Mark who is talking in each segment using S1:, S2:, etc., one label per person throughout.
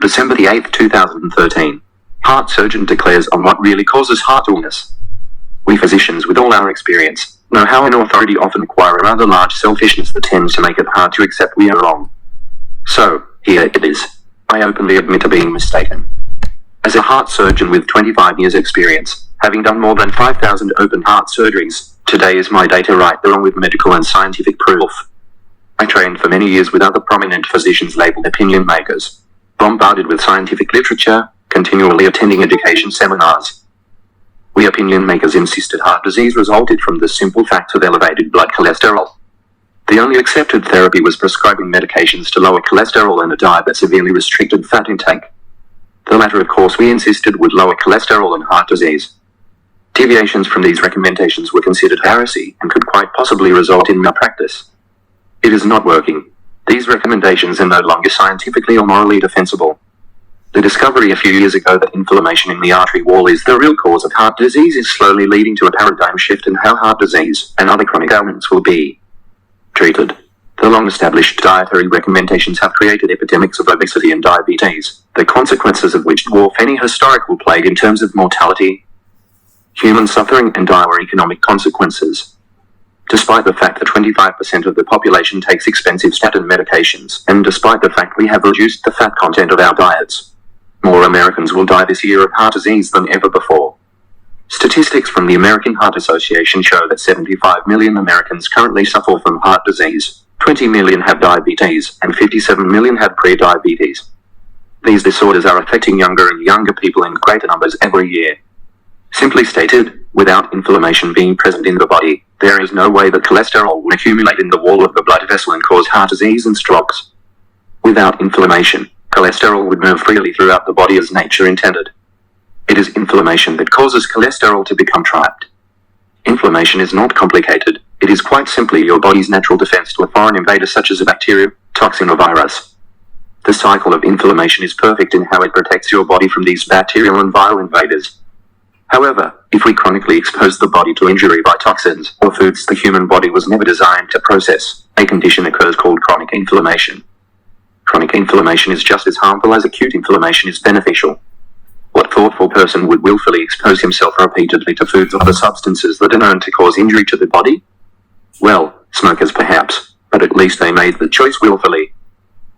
S1: December the 8th, 2013. Heart surgeon declares on what really causes heart illness. We physicians, with all our experience, know how an authority often acquire a rather large selfishness that tends to make it hard to accept we are wrong. So, here it is. I openly admit to being mistaken. As a heart surgeon with 25 years experience, having done more than 5,000 open heart surgeries, today is my day to right the wrong with medical and scientific proof. I trained for many years with other prominent physicians labeled opinion makers, bombarded with scientific literature, continually attending education seminars. We opinion makers insisted heart disease resulted from the simple fact of elevated blood cholesterol. The only accepted therapy was prescribing medications to lower cholesterol and a diet that severely restricted fat intake. The latter, of course, we insisted would lower cholesterol and heart disease. Deviations from these recommendations were considered heresy and could quite possibly result in malpractice. It is not working. These recommendations are no longer scientifically or morally defensible. The discovery a few years ago that inflammation in the artery wall is the real cause of heart disease is slowly leading to a paradigm shift in how heart disease and other chronic ailments will be treated. The long-established dietary recommendations have created epidemics of obesity and diabetes, the consequences of which dwarf any historical plague in terms of mortality, human suffering, and dire economic consequences. Despite the fact that 25% of the population takes expensive statin medications, and despite the fact we have reduced the fat content of our diets, more Americans will die this year of heart disease than ever before. Statistics from the American Heart Association show that 75 million Americans currently suffer from heart disease, 20 million have diabetes, and 57 million have pre-diabetes. These disorders are affecting younger and younger people in greater numbers every year. Simply stated, without inflammation being present in the body, there is no way that cholesterol will accumulate in the wall of the blood vessel and cause heart disease and strokes. Without inflammation, cholesterol would move freely throughout the body as nature intended. It is inflammation that causes cholesterol to become trapped. Inflammation is not complicated. It is quite simply your body's natural defense to a foreign invader such as a bacteria, toxin, or virus. The cycle of inflammation is perfect in how it protects your body from these bacterial and viral invaders. However, if we chronically expose the body to injury by toxins or foods the human body was never designed to process, a condition occurs called chronic inflammation. Chronic inflammation is just as harmful as acute inflammation is beneficial. What thoughtful person would willfully expose himself repeatedly to foods or other substances that are known to cause injury to the body? Well, smokers perhaps, but at least they made the choice willfully.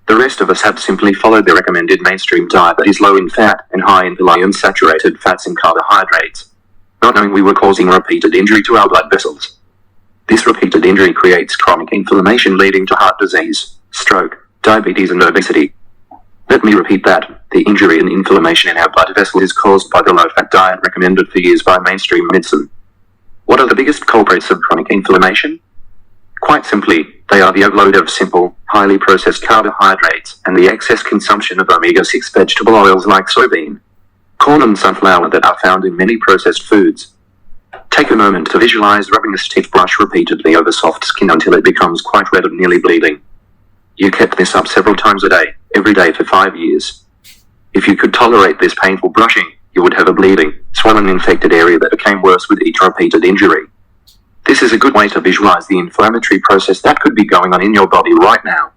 S1: The rest of us have simply followed the recommended mainstream diet that is low in fat and high in polyunsaturated fats and carbohydrates, not knowing we were causing repeated injury to our blood vessels. This repeated injury creates chronic inflammation leading to heart disease, stroke, diabetes, and obesity. Let me repeat that. The injury and inflammation in our blood vessel is caused by the low-fat diet recommended for years by mainstream medicine. What are the biggest culprits of chronic inflammation? Quite simply, they are the overload of simple, highly processed carbohydrates and the excess consumption of omega-6 vegetable oils like soybean, corn, and sunflower that are found in many processed foods. Take a moment to visualize rubbing a stiff brush repeatedly over soft skin until it becomes quite red and nearly bleeding. You kept this up several times a day, every day for 5 years. If you could tolerate this painful brushing, you would have a bleeding, swollen, infected area that became worse with each repeated injury. This is a good way to visualize the inflammatory process that could be going on in your body right now.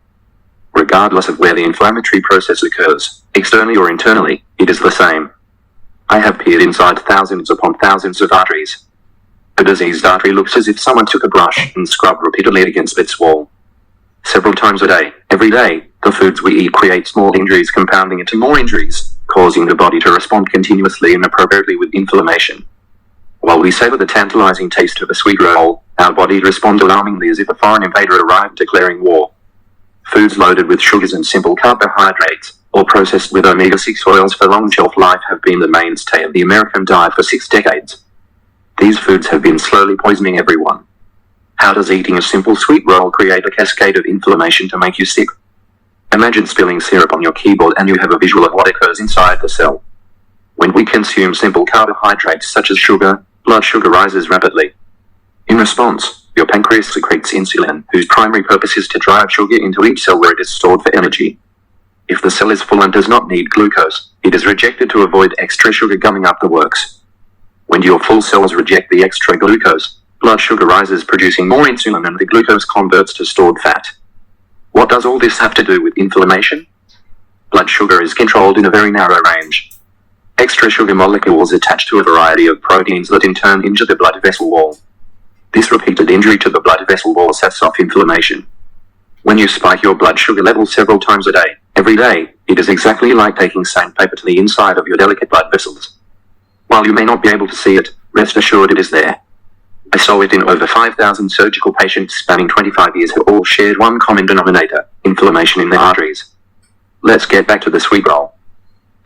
S1: Regardless of where the inflammatory process occurs, externally or internally, it is the same. I have peered inside thousands upon thousands of arteries. A diseased artery looks as if someone took a brush and scrubbed repeatedly against its wall. Several times a day, every day, the foods we eat create small injuries compounding into more injuries, causing the body to respond continuously and appropriately with inflammation. While we savor the tantalizing taste of a sweet roll, our body responds alarmingly as if a foreign invader arrived declaring war. Foods loaded with sugars and simple carbohydrates, or processed with omega-6 oils for long shelf life, have been the mainstay of the American diet for 6 decades. These foods have been slowly poisoning everyone. How does eating a simple sweet roll create a cascade of inflammation to make you sick? Imagine spilling syrup on your keyboard and you have a visual of what occurs inside the cell. When we consume simple carbohydrates such as sugar, blood sugar rises rapidly. In response, your pancreas secretes insulin, whose primary purpose is to drive sugar into each cell where it is stored for energy. If the cell is full and does not need glucose, it is rejected to avoid extra sugar gumming up the works. When your full cells reject the extra glucose, blood sugar rises, producing more insulin, and the glucose converts to stored fat. What does all this have to do with inflammation? Blood sugar is controlled in a very narrow range. Extra sugar molecules attach to a variety of proteins that in turn injure the blood vessel wall. This repeated injury to the blood vessel wall sets off inflammation. When you spike your blood sugar levels several times a day, every day, it is exactly like taking sandpaper to the inside of your delicate blood vessels. While you may not be able to see it, rest assured it is there. I saw it in over 5,000 surgical patients spanning 25 years who all shared one common denominator: inflammation in their arteries. Let's get back to the sweet roll.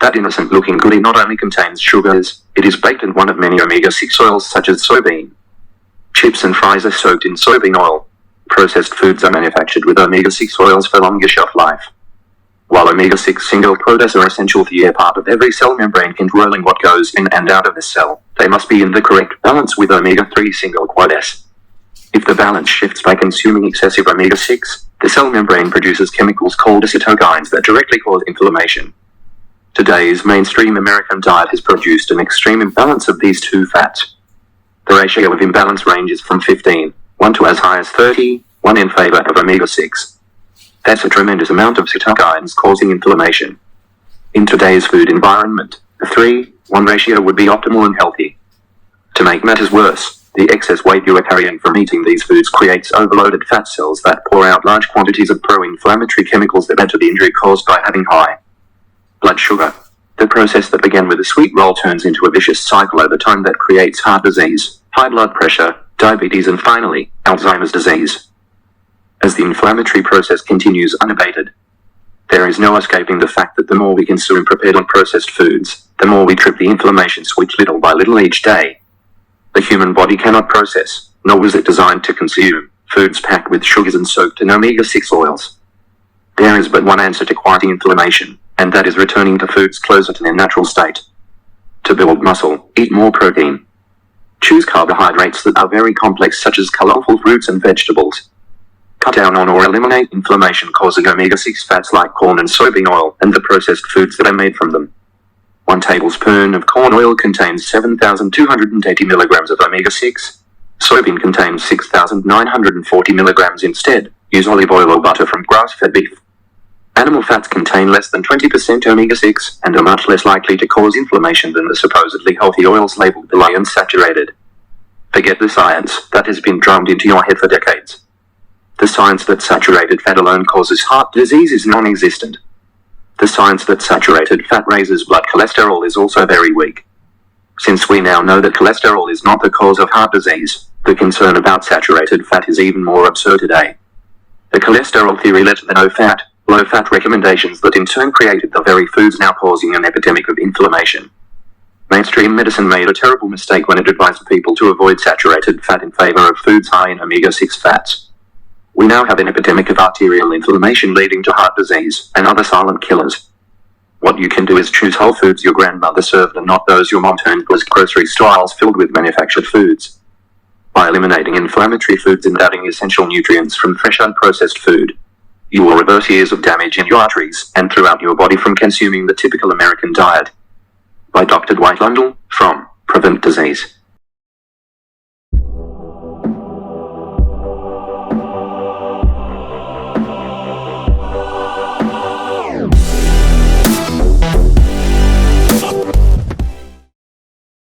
S1: That innocent-looking goodie not only contains sugars, it is baked in one of many omega-6 oils such as soybean. Chips and fries are soaked in soybean oil. Processed foods are manufactured with omega-6 oils for longer shelf life. While omega-6 single proteins are essential for the part of every cell membrane controlling what goes in and out of the cell, they must be in the correct balance with omega-3 single quad-S. If the balance shifts by consuming excessive omega-6, the cell membrane produces chemicals called cytokines that directly cause inflammation. Today's mainstream American diet has produced an extreme imbalance of these two fats. The ratio of imbalance ranges from 15:1 to as high as 30:1 in favor of omega-6. That's a tremendous amount of cytokines causing inflammation. In today's food environment, a 3:1 ratio would be optimal and healthy. To make matters worse, the excess weight you are carrying from eating these foods creates overloaded fat cells that pour out large quantities of pro-inflammatory chemicals that add to the injury caused by having high blood sugar. The process that began with a sweet roll turns into a vicious cycle over time that creates heart disease, high blood pressure, diabetes, and finally, Alzheimer's disease. As the inflammatory process continues unabated, there is no escaping the fact that the more we consume prepared and processed foods, the more we trip the inflammation switch little by little each day. The human body cannot process, nor was it designed to consume, foods packed with sugars and soaked in omega-6 oils. There is but one answer to quieting inflammation, and that is returning to foods closer to their natural state. To build muscle, eat more protein. Choose carbohydrates that are very complex, such as colorful fruits and vegetables. Cut down on or eliminate inflammation-causing omega-6 fats like corn and soybean oil and the processed foods that are made from them. 1 tablespoon of corn oil contains 7,280 milligrams of omega-6. Soybean contains 6,940 milligrams instead. Use olive oil or butter from grass-fed beef. Animal fats contain less than 20% omega-6 and are much less likely to cause inflammation than the supposedly healthy oils labeled below unsaturated. Forget the science that has been drummed into your head for decades. The science that saturated fat alone causes heart disease is non-existent. The science that saturated fat raises blood cholesterol is also very weak. Since we now know that cholesterol is not the cause of heart disease, the concern about saturated fat is even more absurd today. The cholesterol theory led to the no-fat, low-fat recommendations that in turn created the very foods now causing an epidemic of inflammation. Mainstream medicine made a terrible mistake when it advised people to avoid saturated fat in favor of foods high in omega-6 fats. We now have an epidemic of arterial inflammation leading to heart disease and other silent killers. What you can do is choose whole foods your grandmother served and not those your mom turned was grocery styles filled with manufactured foods. By eliminating inflammatory foods and adding essential nutrients from fresh unprocessed food, you will reverse years of damage in your arteries and throughout your body from consuming the typical American diet. By Dr. Dwight Lundell, from Prevent Disease.